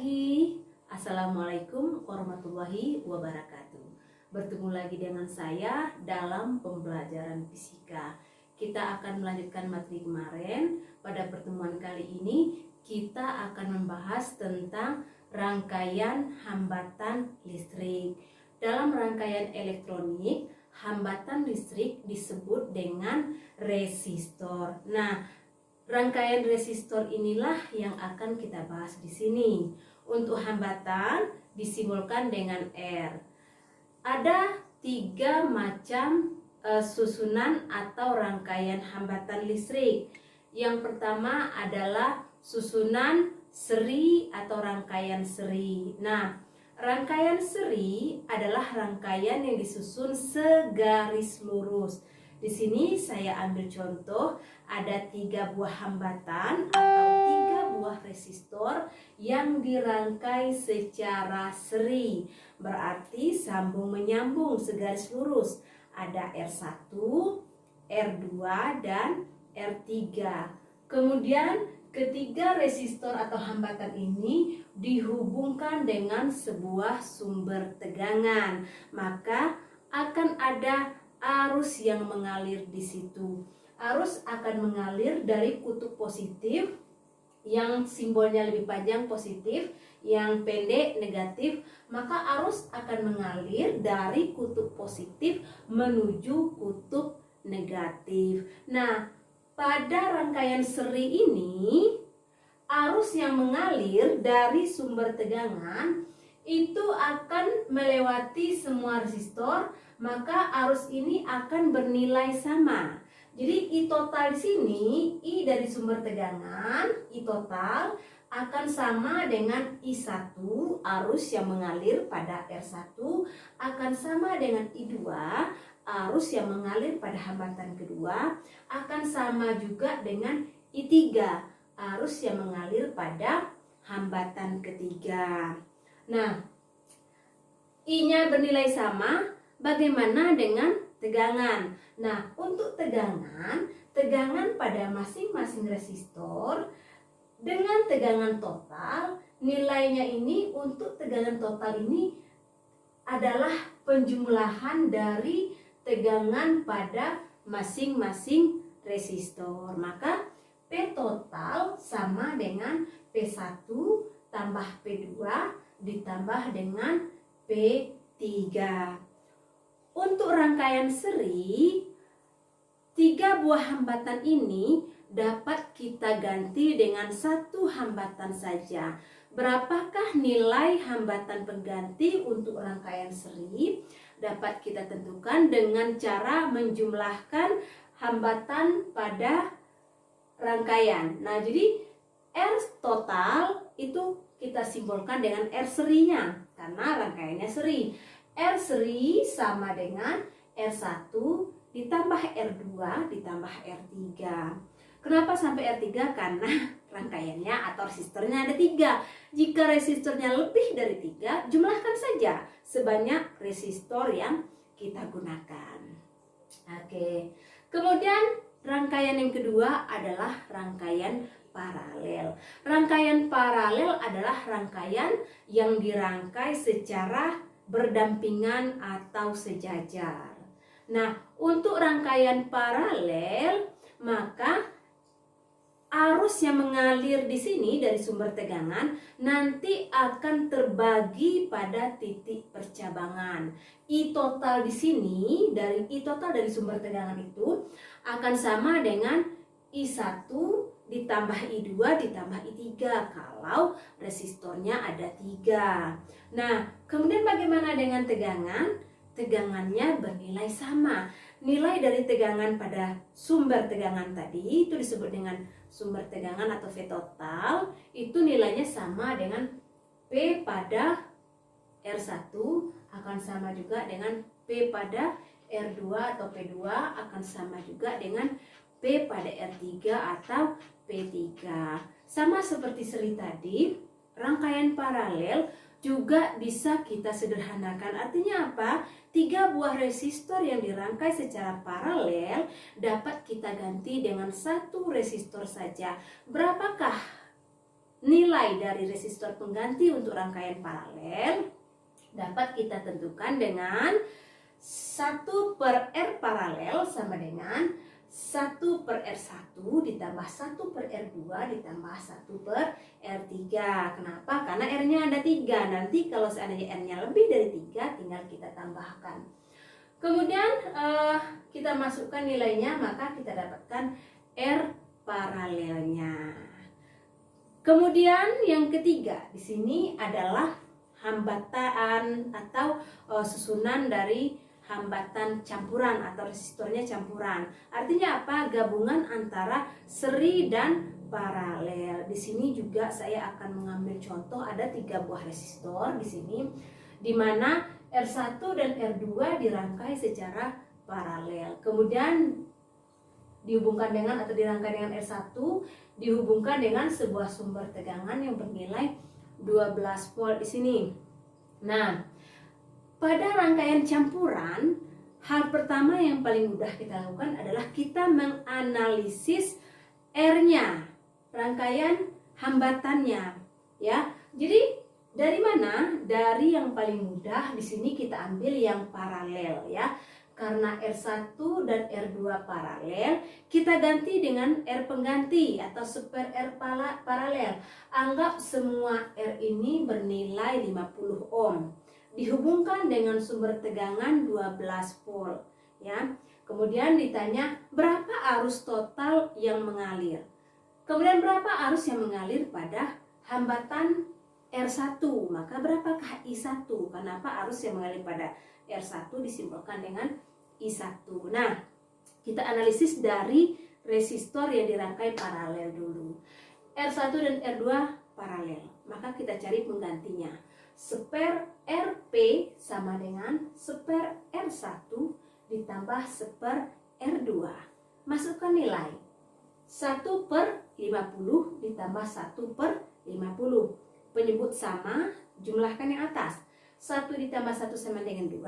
pagi. Assalamualaikum warahmatullahi wabarakatuh. Bertemu lagi dengan saya dalam pembelajaran fisika. Kita akan melanjutkan materi kemarin. Pada pertemuan kali ini kita akan membahas tentang rangkaian hambatan listrik. Dalam rangkaian elektronik, hambatan listrik disebut dengan resistor. Nah, rangkaian resistor inilah yang akan kita bahas di sini. Untuk hambatan disimbolkan dengan R. Ada 3 macam susunan atau rangkaian hambatan listrik. Yang pertama adalah susunan seri atau rangkaian seri. Nah, rangkaian seri adalah rangkaian yang disusun segaris lurus. Di sini saya ambil contoh, ada 3 buah hambatan atau 3 buah resistor yang dirangkai secara seri. Berarti sambung menyambung segaris lurus. Ada R1, R2, dan R3. Kemudian ketiga resistor atau hambatan ini dihubungkan dengan sebuah sumber tegangan. Maka akan ada arus yang mengalir di situ. Arus akan mengalir dari kutub positif, yang simbolnya lebih panjang positif, yang pendek negatif. Maka arus akan mengalir dari kutub positif menuju kutub negatif. Nah, pada rangkaian seri ini, arus yang mengalir dari sumber tegangan itu akan melewati semua resistor, maka arus ini akan bernilai sama. Jadi I total di sini, I dari sumber tegangan, I total akan sama dengan I1, arus yang mengalir pada R1 akan sama dengan I2, arus yang mengalir pada hambatan kedua akan sama juga dengan I3, arus yang mengalir pada hambatan ketiga. Nah, I-nya bernilai sama, bagaimana dengan tegangan? Nah, untuk tegangan pada masing-masing resistor dengan tegangan total, nilainya ini untuk tegangan total ini adalah penjumlahan dari tegangan pada masing-masing resistor. Maka P total sama dengan P1 tambah P2 ditambah dengan P3. Untuk rangkaian seri, 3 buah hambatan ini dapat kita ganti dengan 1 hambatan saja. Berapakah nilai hambatan pengganti untuk rangkaian seri? Dapat kita tentukan dengan cara menjumlahkan hambatan pada rangkaian. Nah, jadi R total itu kita simbolkan dengan R serinya karena rangkaiannya seri. R seri sama dengan R1 ditambah R2 ditambah R3. Kenapa sampai R3? Karena rangkaiannya atau resistornya ada 3. Jika resistornya lebih dari 3, jumlahkan saja sebanyak resistor yang kita gunakan. Oke. Kemudian rangkaian yang kedua adalah rangkaian paralel. Rangkaian paralel adalah rangkaian yang dirangkai secara berdampingan atau sejajar. Nah, untuk rangkaian paralel, maka arus yang mengalir di sini dari sumber tegangan nanti akan terbagi pada titik percabangan. I total di sini, dari I total dari sumber tegangan itu akan sama dengan I1 ditambah I2 ditambah I3 kalau resistornya ada 3. Nah, kemudian bagaimana dengan tegangan? Tegangannya bernilai sama. Nilai dari tegangan pada sumber tegangan tadi itu disebut dengan sumber tegangan atau V total, itu nilainya sama dengan P pada R1 akan sama juga dengan P pada R2 atau P2 akan sama juga dengan P pada R3 atau P3. Sama seperti seri tadi, rangkaian paralel juga bisa kita sederhanakan. Artinya apa? 3 buah resistor yang dirangkai secara paralel dapat kita ganti dengan 1 resistor saja. Berapakah nilai dari resistor pengganti untuk rangkaian paralel dapat kita tentukan dengan 1 per R paralel sama dengan 1 per R1 ditambah 1 per R2 ditambah 1 per R3. Kenapa? Karena R-nya ada 3. Nanti kalau seandainya R-nya lebih dari 3, tinggal kita tambahkan. Kemudian kita masukkan nilainya, maka kita dapatkan R paralelnya. Kemudian yang ketiga di sini adalah hambatan atau susunan dari hambatan campuran atau resistornya campuran. Artinya apa? Gabungan antara seri dan paralel. Di sini juga saya akan mengambil contoh, ada 3 buah resistor di sini, di mana R1 dan R2 dirangkai secara paralel. Kemudian dihubungkan dengan atau dirangkai dengan R1 dihubungkan dengan sebuah sumber tegangan yang bernilai 12 volt di sini. Nah, pada rangkaian campuran, hal pertama yang paling mudah kita lakukan adalah kita menganalisis R-nya, rangkaian hambatannya, ya. Jadi dari mana? Dari yang paling mudah di sini kita ambil yang paralel, ya. Karena R1 dan R2 paralel, kita ganti dengan R pengganti atau super R paralel. Anggap semua R ini bernilai 50 ohm. Dihubungkan dengan sumber tegangan 12 volt, ya. Kemudian ditanya berapa arus total yang mengalir. Kemudian berapa arus yang mengalir pada hambatan R1, maka berapakah I1? Kenapa arus yang mengalir pada R1 disimbolkan dengan I1. Nah, kita analisis dari resistor yang dirangkai paralel dulu. R1 dan R2 paralel, maka kita cari penggantinya. Seper RP sama dengan seper R1 ditambah seper R2. Masukkan nilai 1 per 50 ditambah 1 per 50. Penyebut sama, jumlahkan yang atas. 1 ditambah 1 sama dengan 2.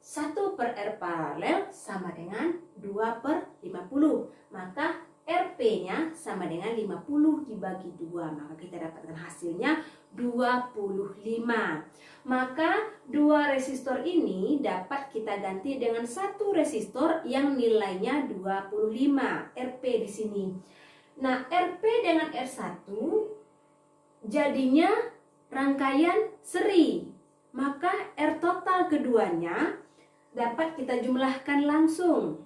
1 per R paralel sama dengan 2 per 50. Maka RP-nya sama dengan 50 dibagi 2. Maka kita dapatkan hasilnya 25. Maka 2 resistor ini dapat kita ganti dengan 1 resistor yang nilainya 25. RP di sini. Nah, RP dengan R1 jadinya rangkaian seri. Maka R total keduanya dapat kita jumlahkan langsung.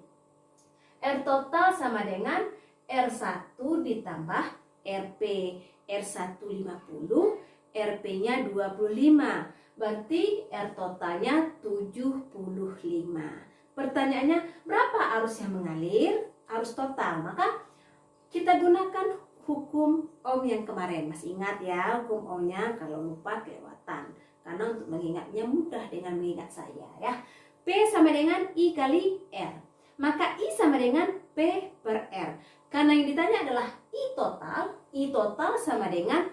R total sama dengan R1 ditambah RP. R1 50, RP-nya 25. Berarti R totalnya 75. Pertanyaannya, berapa arus yang mengalir? Arus total. Maka kita gunakan hukum Ohm yang kemarin. Masih ingat ya hukum Ohm-nya? Kalau lupa kelewatan. Karena untuk mengingatnya mudah dengan mengingat saya, ya. P sama dengan I kali R. Maka I sama dengan P per R. Karena yang ditanya adalah I total sama dengan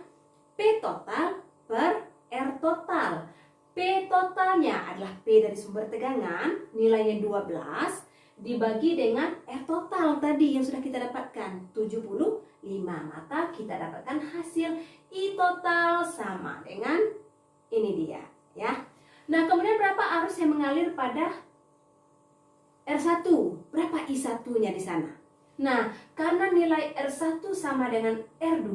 P total per R total. P totalnya adalah P dari sumber tegangan, nilainya 12, dibagi dengan R total tadi yang sudah kita dapatkan, 75. Maka kita dapatkan hasil I total sama dengan ini dia, ya. Nah, kemudian berapa arus yang mengalir pada R1? Berapa I1-nya di sana? Nah, karena nilai R1 sama dengan R2,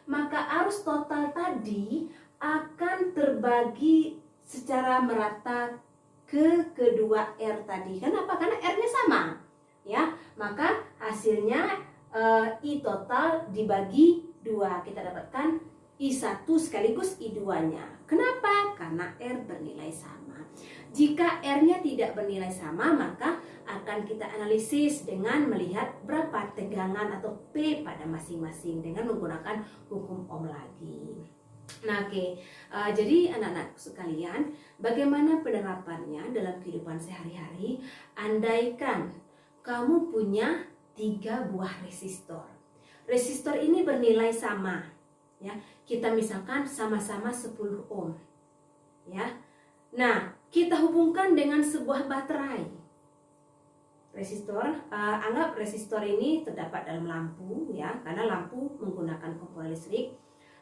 maka arus total tadi akan terbagi secara merata ke kedua R tadi. Kenapa? Karena R-nya sama, ya. Maka hasilnya I total dibagi 2. Kita dapatkan I1 sekaligus I2-nya. Kenapa? Karena R bernilai sama. Jika R-nya tidak bernilai sama, maka akan kita analisis dengan melihat berapa tegangan atau P pada masing-masing dengan menggunakan hukum Ohm lagi. Nah, oke. Jadi anak-anak sekalian, bagaimana penerapannya dalam kehidupan sehari-hari? Andaikan kamu punya 3 buah resistor. Resistor ini bernilai sama, ya. Kita misalkan sama-sama 10 ohm, ya. Nah, kita hubungkan dengan sebuah baterai. Resistor, anggap resistor ini terdapat dalam lampu ya, karena lampu menggunakan komponen listrik.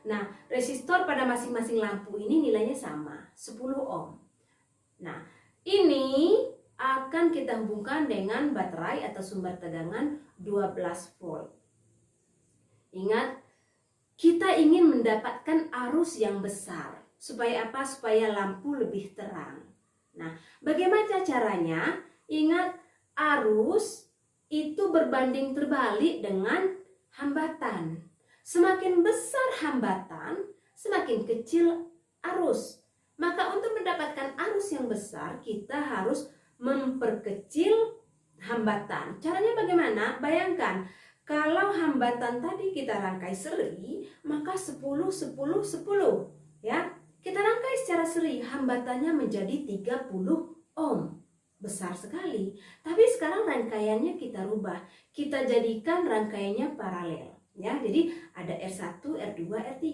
Nah, resistor pada masing-masing lampu ini nilainya sama, 10 ohm. Nah, ini akan kita hubungkan dengan baterai atau sumber tegangan 12 volt. Ingat, kita ingin mendapatkan arus yang besar. Supaya apa? Supaya lampu lebih terang. Nah, bagaimana caranya? Ingat, arus itu berbanding terbalik dengan hambatan. Semakin besar hambatan, semakin kecil arus. Maka untuk mendapatkan arus yang besar, kita harus memperkecil hambatan. Caranya bagaimana? Bayangkan, kalau hambatan tadi kita rangkai seri, maka 10, 10, 10. Ya, kita rangkai secara seri, hambatannya menjadi 30 ohm. Besar sekali. Tapi sekarang rangkaiannya kita rubah. Kita jadikan rangkaiannya paralel. Ya, jadi ada R1, R2, R3.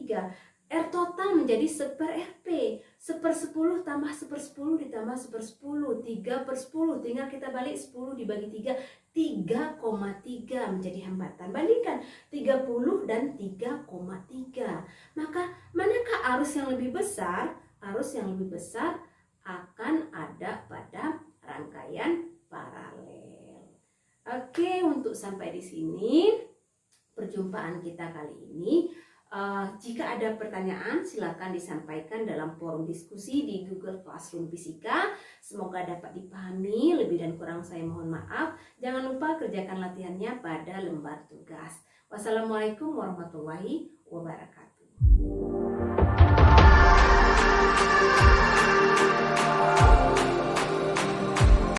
R total menjadi 1/Rp. 1/10 tambah 1/10 ditambah 1/10. 3/10. Tinggal kita balik 10 dibagi 3. 3,3 menjadi hambatan. Bandingkan 30 dan 3,3. Maka manakah arus yang lebih besar? Arus yang lebih besar akan ada pada rangkaian paralel. Oke, untuk sampai di sini perjumpaan kita kali ini. Jika ada pertanyaan, silakan disampaikan dalam forum diskusi di Google Classroom Fisika. Semoga dapat dipahami. Lebih dan kurang saya mohon maaf. Jangan lupa kerjakan latihannya pada lembar tugas. Wassalamualaikum warahmatullahi wabarakatuh.